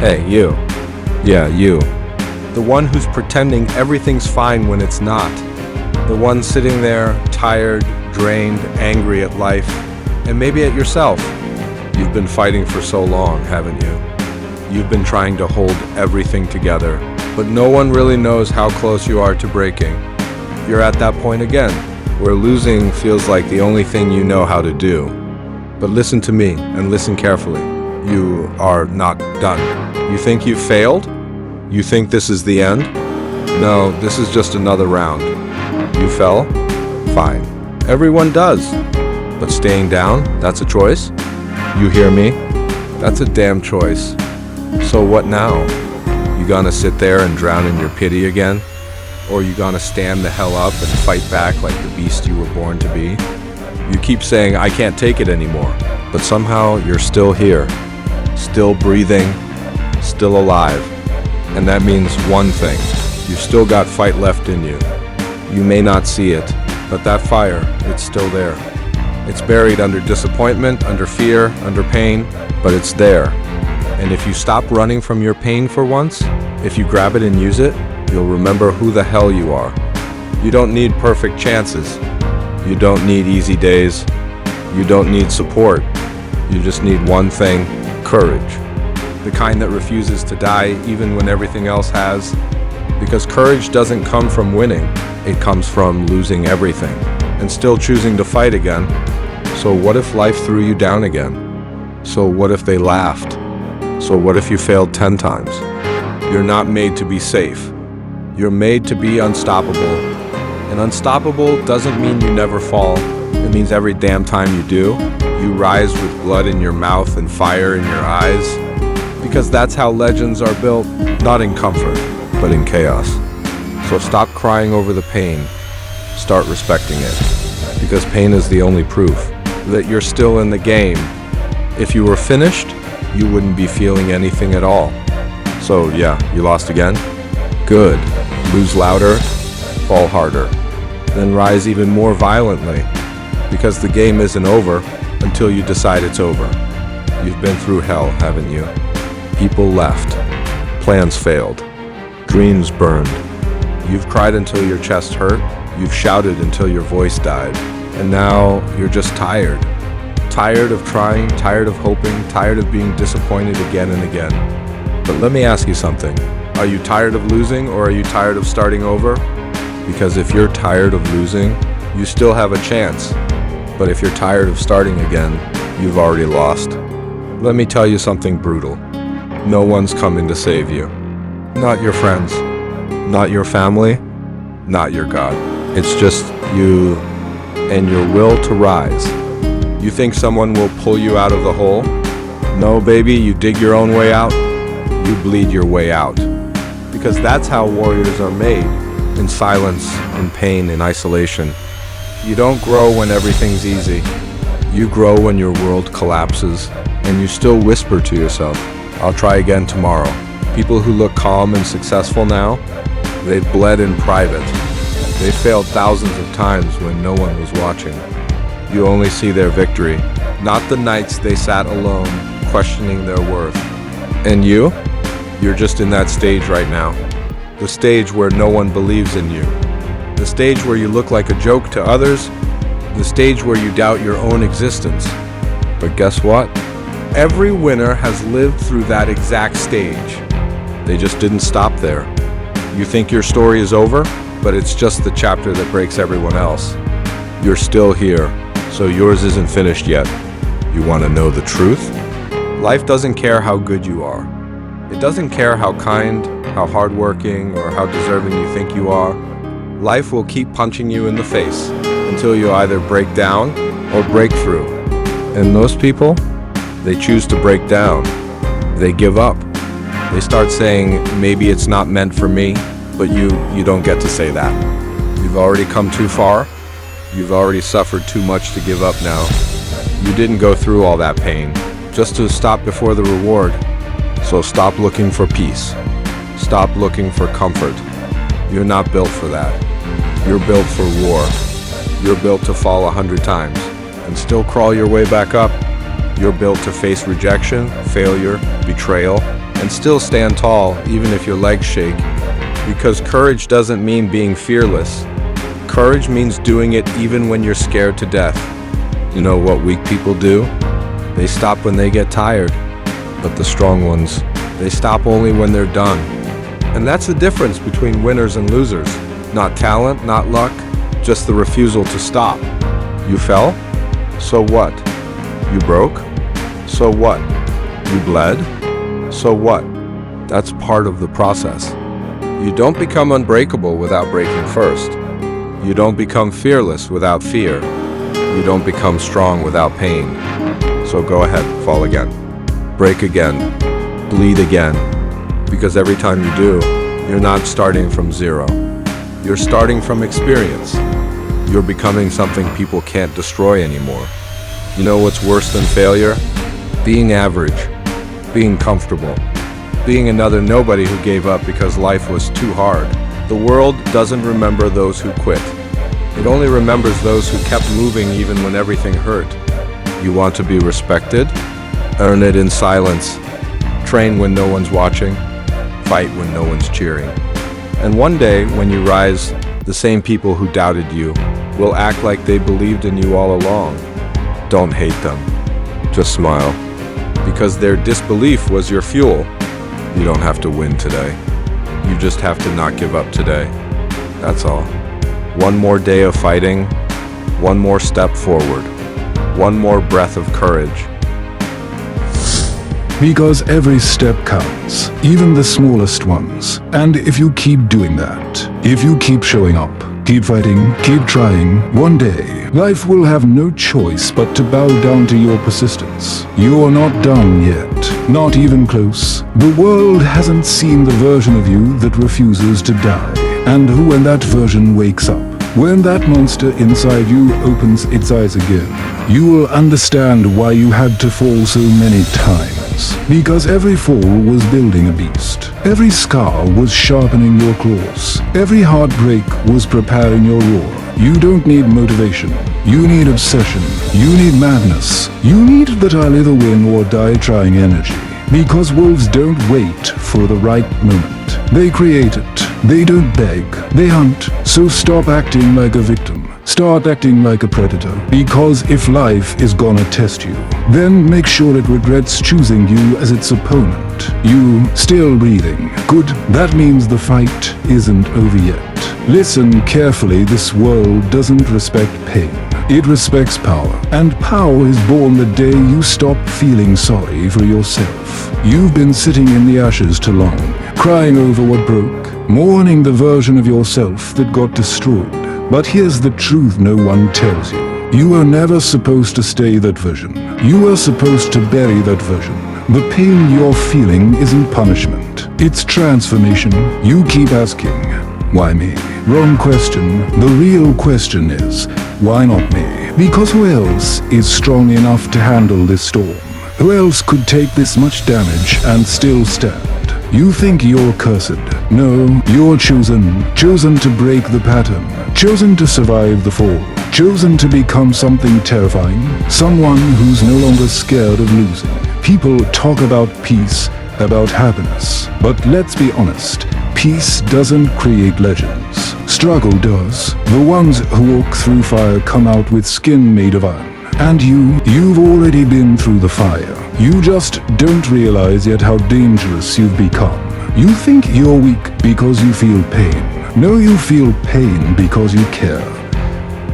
Hey, you. Yeah, you. The one who's pretending everything's fine when it's not. The one sitting there, tired, drained, angry at life, and maybe at yourself. You've been fighting for so long, haven't you? You've been trying to hold everything together, but no one really knows how close you are to breaking. You're at that point again, where losing feels like the only thing you know how to do. But listen to me, and listen carefully. You are not done. You think you've failed? You think this is the end? No, this is just another round. You fell? Fine. Everyone does. But staying down, that's a choice? You hear me? That's a damn choice. So what now? You gonna sit there and drown in your pity again? Or you gonna stand the hell up and fight back like the beast you were born to be? You keep saying, I can't take it anymore, but somehow you're still here, still breathing, still alive. And that means one thing, you've still got fight left in you. You may not see it, but that fire, it's still there. It's buried under disappointment, under fear, under pain, but it's there. And if you stop running from your pain for once, if you grab it and use it, you'll remember who the hell you are. You don't need perfect chances. You don't need easy days. You don't need support. You just need one thing, courage. The kind that refuses to die even when everything else has. Because courage doesn't come from winning. It comes from losing everything and still choosing to fight again. So what if life threw you down again? So what if they laughed? So what if you failed 10 times? You're not made to be safe. You're made to be unstoppable. And unstoppable doesn't mean you never fall. It means every damn time you do, you rise with blood in your mouth and fire in your eyes. Because that's how legends are built, not in comfort, but in chaos. So stop crying over the pain. Start respecting it. Because pain is the only proof that you're still in the game. If you were finished, you wouldn't be feeling anything at all. So yeah, you lost again? Good. Lose louder, fall harder. Then rise even more violently. Because the game isn't over until you decide it's over. You've been through hell, haven't you? People left. Plans failed. Dreams burned. You've cried until your chest hurt. You've shouted until your voice died. And now you're just tired. Tired of trying, tired of hoping, tired of being disappointed again and again. But let me ask you something. Are you tired of losing or are you tired of starting over? Because if you're tired of losing, you still have a chance. But if you're tired of starting again, you've already lost. Let me tell you something brutal. No one's coming to save you. Not your friends. Not your family. Not your God. It's just you and your will to rise. You think someone will pull you out of the hole? No, baby, you dig your own way out. You bleed your way out. Because that's how warriors are made. In silence, in pain, in isolation. You don't grow when everything's easy. You grow when your world collapses, and you still whisper to yourself, I'll try again tomorrow. People who look calm and successful now, they've bled in private. They failed thousands of times when no one was watching. You only see their victory, not the nights they sat alone, questioning their worth. And you? You're just in that stage right now. The stage where no one believes in you. The stage where you look like a joke to others. The stage where you doubt your own existence. But guess what? Every winner has lived through that exact stage. They just didn't stop there. You think your story is over, but it's just the chapter that breaks everyone else. You're still here, so yours isn't finished yet. You want to know the truth? Life doesn't care how good you are. It doesn't care how kind, how hardworking, or how deserving you think you are. Life will keep punching you in the face until you either break down or break through. And those people, they choose to break down. They give up. They start saying, maybe it's not meant for me, but you don't get to say that. You've already come too far. You've already suffered too much to give up now. You didn't go through all that pain just to stop before the reward. So stop looking for peace. Stop looking for comfort. You're not built for that. You're built for war. You're built to fall 100 times and still crawl your way back up. You're built to face rejection, failure, betrayal, and still stand tall even if your legs shake. Because courage doesn't mean being fearless. Courage means doing it even when you're scared to death. You know what weak people do? They stop when they get tired. But the strong ones, they stop only when they're done. And that's the difference between winners and losers. Not talent, not luck, just the refusal to stop. You fell? So what? You broke? So what? You bled? So what? That's part of the process. You don't become unbreakable without breaking first. You don't become fearless without fear. You don't become strong without pain. So go ahead, fall again. Break again. Bleed again. Because every time you do, you're not starting from zero. You're starting from experience. You're becoming something people can't destroy anymore. You know what's worse than failure? Being average. Being comfortable. Being another nobody who gave up because life was too hard. The world doesn't remember those who quit. It only remembers those who kept moving even when everything hurt. You want to be respected? Earn it in silence. Train when no one's watching. Fight when no one's cheering. And one day, when you rise, the same people who doubted you will act like they believed in you all along. Don't hate them. Just smile. Because their disbelief was your fuel. You don't have to win today. You just have to not give up today. That's all. One more day of fighting. One more step forward. One more breath of courage. Because every step counts, even the smallest ones. And if you keep doing that, if you keep showing up, keep fighting, keep trying, one day, life will have no choice but to bow down to your persistence. You're not done yet, not even close. The world hasn't seen the version of you that refuses to die. And when that version wakes up, when that monster inside you opens its eyes again, you will understand why you had to fall so many times. Because every fall was building a beast. Every scar was sharpening your claws. Every heartbreak was preparing your roar. You don't need motivation. You need obsession. You need madness. You need that I'll either win or die trying energy. Because wolves don't wait for the right moment. They create it. They don't beg. They hunt. So stop acting like a victim. Start acting like a predator. Because if life is gonna test you, then make sure it regrets choosing you as its opponent. You still breathing. Good. That means the fight isn't over yet. Listen carefully. This world doesn't respect pain. It respects power. And power is born the day you stop feeling sorry for yourself. You've been sitting in the ashes too long, crying over what broke, mourning the version of yourself that got destroyed. But here's the truth no one tells you. You were never supposed to stay that version. You were supposed to bury that version. The pain you're feeling isn't punishment. It's transformation. You keep asking, why me? Wrong question. The real question is, why not me? Because who else is strong enough to handle this storm? Who else could take this much damage and still stand? You think you're cursed. No, you're chosen. Chosen to break the pattern. Chosen to survive the fall. Chosen to become something terrifying. Someone who's no longer scared of losing. People talk about peace, about happiness. But let's be honest, peace doesn't create legends. Struggle does. The ones who walk through fire come out with skin made of iron. And you've already been through the fire. You just don't realize yet how dangerous you've become. You think you're weak because you feel pain. No, you feel pain because you care.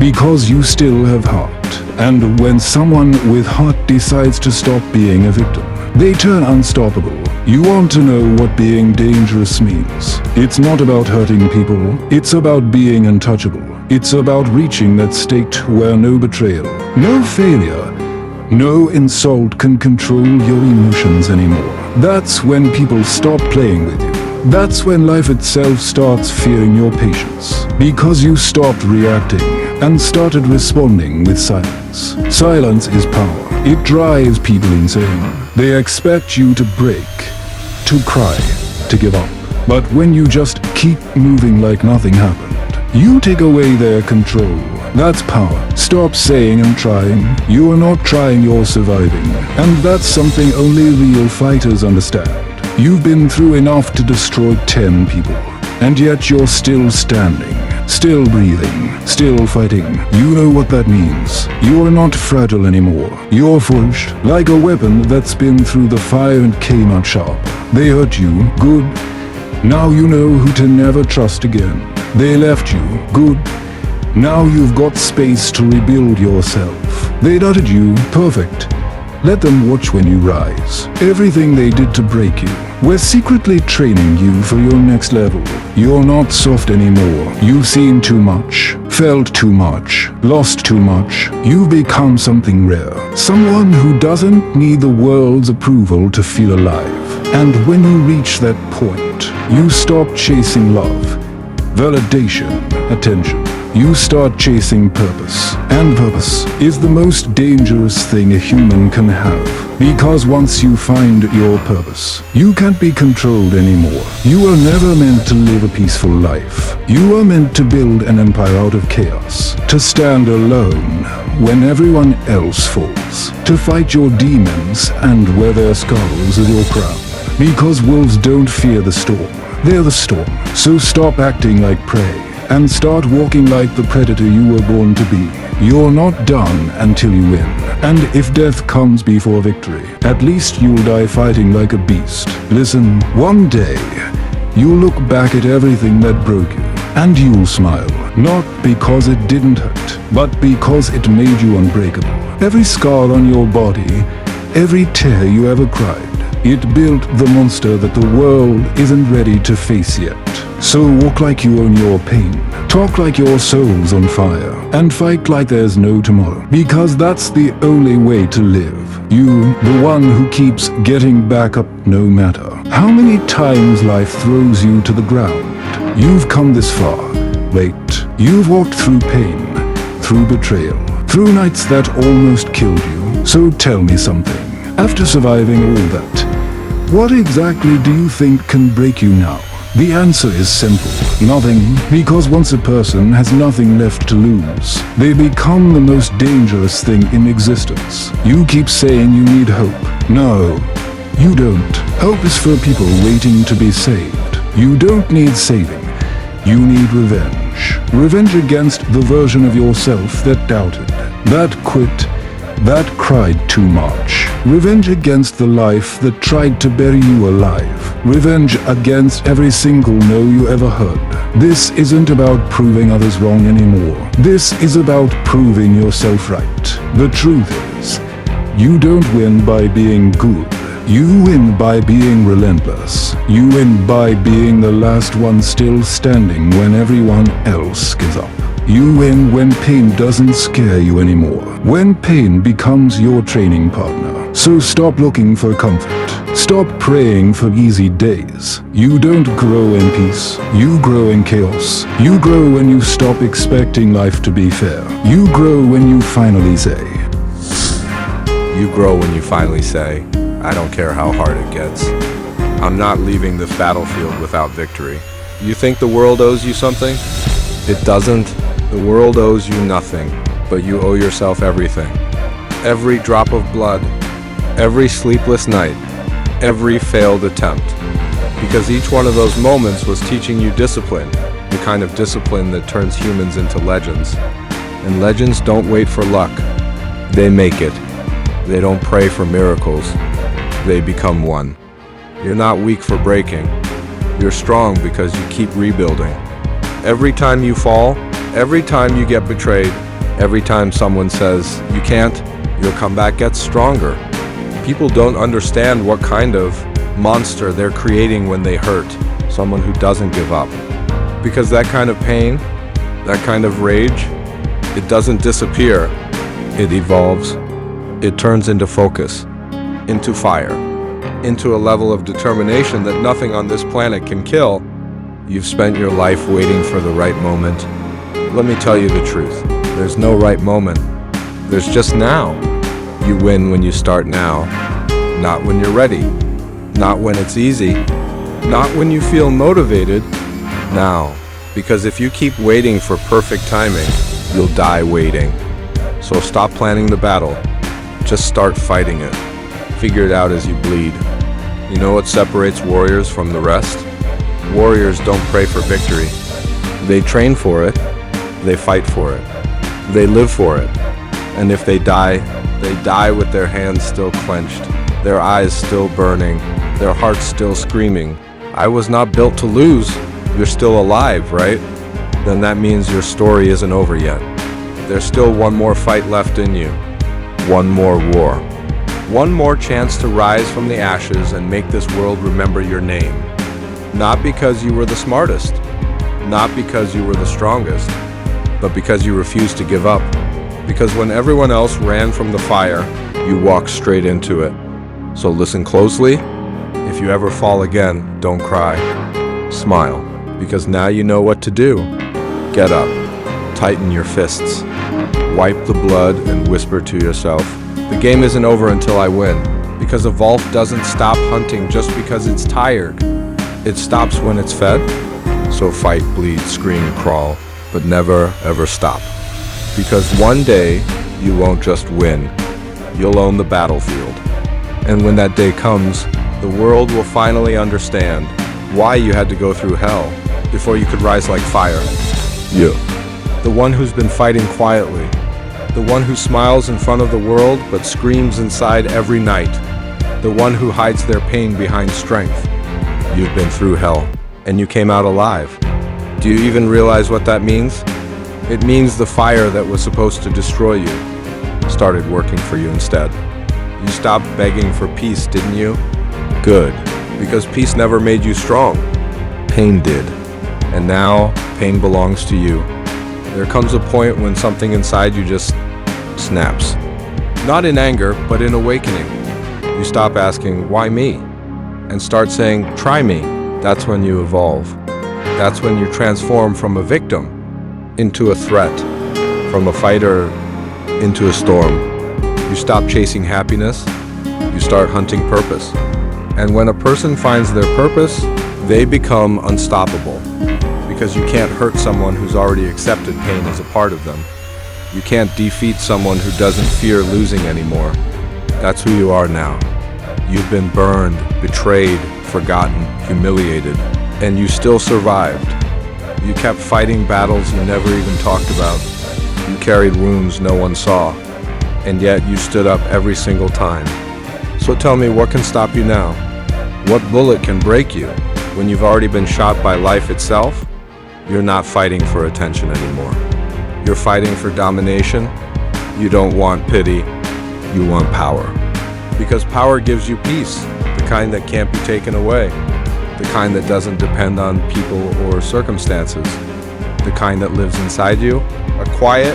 Because you still have heart. And when someone with heart decides to stop being a victim, they turn unstoppable. You want to know what being dangerous means. It's not about hurting people. It's about being untouchable. It's about reaching that state where no betrayal, no failure, no insult can control your emotions anymore. That's when people stop playing with you. That's when life itself starts fearing your patience. Because you stopped reacting and started responding with silence. Silence is power. It drives people insane. They expect you to break, to cry, to give up. But when you just keep moving like nothing happened, you take away their control. That's power. Stop saying I'm trying. You are not trying, you're surviving. And that's something only real fighters understand. You've been through enough to destroy 10 people. And yet you're still standing, still breathing, still fighting. You know what that means. You're not fragile anymore. You're forged like a weapon that's been through the fire and came out sharp. They hurt you, good. Now you know who to never trust again. They left you, good. Now you've got space to rebuild yourself. They doubted you, perfect. Let them watch when you rise. Everything they did to break you, we're secretly training you for your next level. You're not soft anymore. You've seen too much, felt too much, lost too much. You've become something rare. Someone who doesn't need the world's approval to feel alive. And when you reach that point, you stop chasing love, validation, attention. You start chasing purpose. And purpose is the most dangerous thing a human can have. Because once you find your purpose, you can't be controlled anymore. You are never meant to live a peaceful life. You are meant to build an empire out of chaos. To stand alone when everyone else falls. To fight your demons and wear their skulls as your crown. Because wolves don't fear the storm. They're the storm. So stop acting like prey. And start walking like the predator you were born to be. You're not done until you win. And if death comes before victory, at least you'll die fighting like a beast. Listen, one day, you'll look back at everything that broke you, and you'll smile. Not because it didn't hurt, but because it made you unbreakable. Every scar on your body, every tear you ever cried, it built the monster that the world isn't ready to face yet. So walk like you own your pain, talk like your soul's on fire, and fight like there's no tomorrow. Because that's the only way to live. You, the one who keeps getting back up no matter how many times life throws you to the ground. You've come this far. Wait, you've walked through pain, through betrayal, through nights that almost killed you. So tell me something. After surviving all that, what exactly do you think can break you now? The answer is simple. Nothing. Because once a person has nothing left to lose, they become the most dangerous thing in existence. You keep saying you need hope. No, you don't. Hope is for people waiting to be saved. You don't need saving. You need revenge. Revenge against the version of yourself that doubted, that quit, that cried too much. Revenge against the life that tried to bury you alive. Revenge against every single no you ever heard. This isn't about proving others wrong anymore. This is about proving yourself right. The truth is, you don't win by being good. You win by being relentless. You win by being the last one still standing when everyone else gives up. You win when pain doesn't scare you anymore. When pain becomes your training partner. So stop looking for comfort. Stop praying for easy days. You don't grow in peace. You grow in chaos. You grow when you stop expecting life to be fair. You grow when you finally say. You grow when you finally say, I don't care how hard it gets. I'm not leaving this battlefield without victory. You think the world owes you something? It doesn't. The world owes you nothing, but you owe yourself everything. Every drop of blood, every sleepless night, every failed attempt. Because each one of those moments was teaching you discipline, the kind of discipline that turns humans into legends. And legends don't wait for luck. They make it. They don't pray for miracles. They become one. You're not weak for breaking. You're strong because you keep rebuilding. Every time you fall, every time you get betrayed, every time someone says you can't, your comeback gets stronger. People don't understand what kind of monster they're creating when they hurt someone who doesn't give up. Because that kind of pain, that kind of rage, it doesn't disappear. It evolves. It turns into focus, into fire, into a level of determination that nothing on this planet can kill. You've spent your life waiting for the right moment. Let me tell you the truth. There's no right moment. There's just now. You win when you start now, not when you're ready, not when it's easy, not when you feel motivated, now. Because if you keep waiting for perfect timing, you'll die waiting. So stop planning the battle. Just start fighting it. Figure it out as you bleed. You know what separates warriors from the rest? Warriors don't pray for victory. They train for it. They fight for it. They live for it. And if they die with their hands still clenched, their eyes still burning, their hearts still screaming, "I was not built to lose." You're still alive, right? Then that means your story isn't over yet. There's still one more fight left in you. One more war. One more chance to rise from the ashes and make this world remember your name. Not because you were the smartest, not because you were the strongest, but because you refused to give up. Because when everyone else ran from the fire, you walked straight into it. So listen closely. If you ever fall again, don't cry. Smile, because now you know what to do. Get up, tighten your fists, wipe the blood and whisper to yourself, "The game isn't over until I win." Because a wolf doesn't stop hunting just because it's tired. It stops when it's fed. So fight, bleed, scream, crawl, but never ever stop. Because one day, you won't just win, you'll own the battlefield. And when that day comes, the world will finally understand why you had to go through hell before you could rise like fire. You, the one who's been fighting quietly, the one who smiles in front of the world but screams inside every night, the one who hides their pain behind strength. You've been through hell, and you came out alive. Do you even realize what that means? It means the fire that was supposed to destroy you started working for you instead. You stopped begging for peace, didn't you? Good, because peace never made you strong. Pain did. And now, pain belongs to you. There comes a point when something inside you just snaps. Not in anger, but in awakening. You stop asking, "Why me?" and start saying, "Try me." That's when you evolve. That's when you transform from a victim into a threat, from a fighter into a storm. You stop chasing happiness, you start hunting purpose. And when a person finds their purpose, they become unstoppable. Because you can't hurt someone who's already accepted pain as a part of them. You can't defeat someone who doesn't fear losing anymore. That's who you are now. You've been burned, betrayed, forgotten, humiliated, and you still survived. You kept fighting battles you never even talked about. You carried wounds no one saw, and yet you stood up every single time. So tell me, what can stop you now? What bullet can break you when you've already been shot by life itself? You're not fighting for attention anymore. You're fighting for domination. You don't want pity, you want power. Because power gives you peace, the kind that can't be taken away, the kind that doesn't depend on people or circumstances, the kind that lives inside you, a quiet,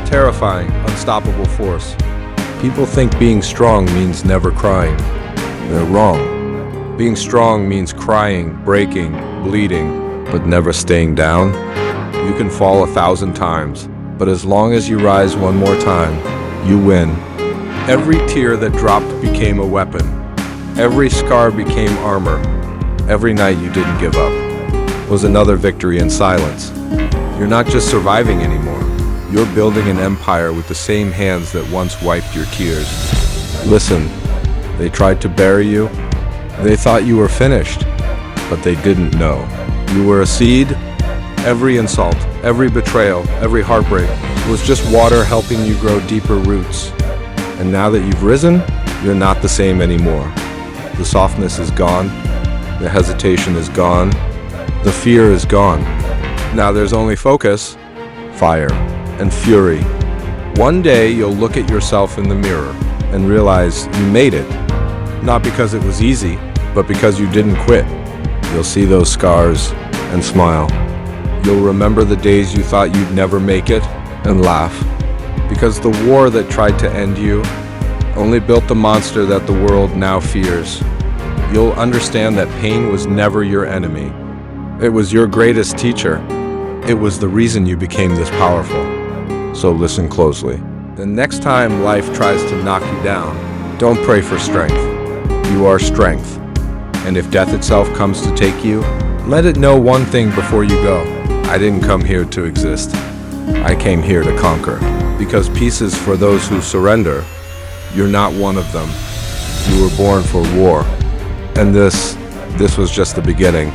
terrifying, unstoppable force. People think being strong means never crying. They're wrong. Being strong means crying, breaking, bleeding, but never staying down. You can fall 1,000 times, but as long as you rise one more time, you win. Every tear that dropped became a weapon. Every scar became armor. Every night you didn't give up was another victory in silence. You're not just surviving anymore. You're building an empire with the same hands that once wiped your tears. Listen, they tried to bury you. They thought you were finished, but they didn't know. You were a seed. Every insult, every betrayal, every heartbreak was just water helping you grow deeper roots. And now that you've risen, you're not the same anymore. The softness is gone. The hesitation is gone. The fear is gone. Now there's only focus, fire, and fury. One day you'll look at yourself in the mirror and realize you made it. Not because it was easy, but because you didn't quit. You'll see those scars and smile. You'll remember the days you thought you'd never make it and laugh. Because the war that tried to end you only built the monster that the world now fears. You'll understand that pain was never your enemy. It was your greatest teacher. It was the reason you became this powerful. So listen closely. The next time life tries to knock you down, don't pray for strength. You are strength. And if death itself comes to take you, let it know one thing before you go. I didn't come here to exist. I came here to conquer. Because peace is for those who surrender. You're not one of them. You were born for war. And this was just the beginning.